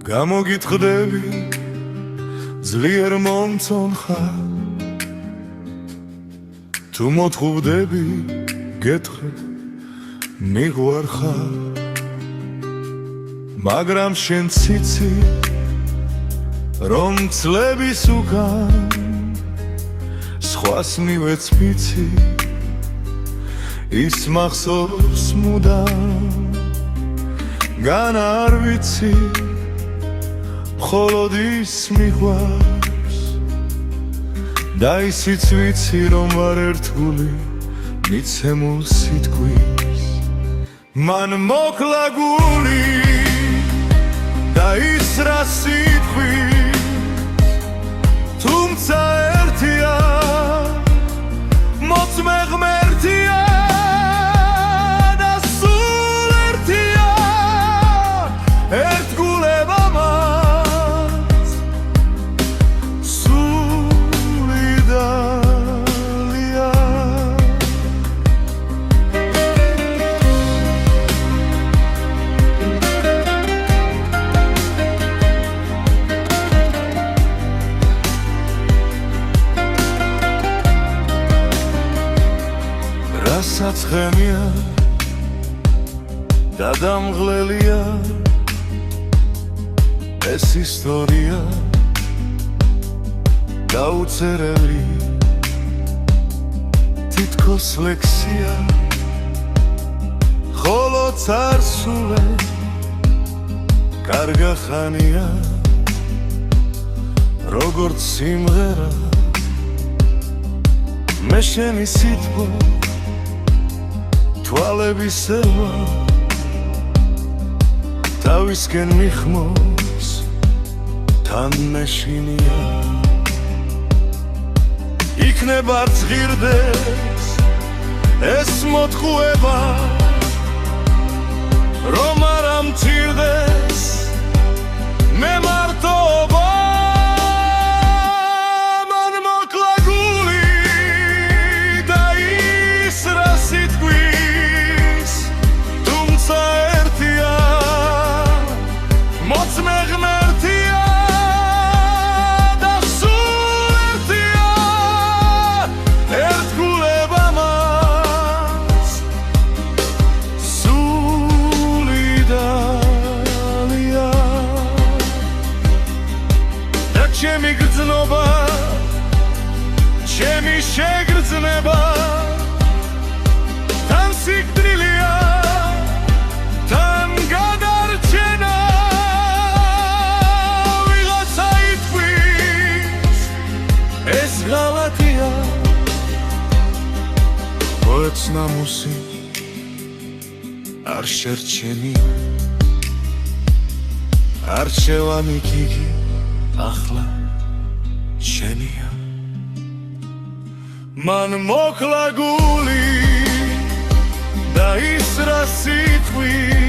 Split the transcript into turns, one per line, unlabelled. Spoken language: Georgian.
გამოგიტყდები ძლიერ მომწონ ხარ თუ მოთხოვდები გეტყვი მიღვარ ხარ მაგრამ შენ ციცი რომ წლების უკან სხვას მივეცფიცი ის მახსოვს მუდამ განა არ ვიცი მხოლოდ ის მიყვარს და ისიც ვიცი რომ არ ერთგული მიცემულ სიტყვის მან მოკლა გული და ისრა სიტყვის თუმცა ერთია მოწმე ღმერთია და სულ ერთია ერთგულება მას სული დალია რასაც ხემია და დამღლელია ეს ისტორია გაუწერელი თითქოს ლექსია ხოლო წარსულე კარგა ხანია როგორც სიმღერა მე შენი სიტყვა თვალებისევა თავისკენ მიხმოს თან მეშინია იქნება ძღირდეს ეს მოთხოვება რომ არ ამცირდეს მე მარტობა მან მოკლა გული და ისრა სიტყვის თუმცა ერთია მოწმე ღმერთია და სულ ერთია ერთგულება მას სული დალია და ჩემი გრძნობა ჩემი შეგრძნება თან სიკვდილია თან გადარჩენა ვიღაცა იტყვის ეს ღალატია პოეტს ნამუსი არ შერჩენია არჩევანი გიგი ახლა შენია მან მოკლა გული და ისრა სიტყვის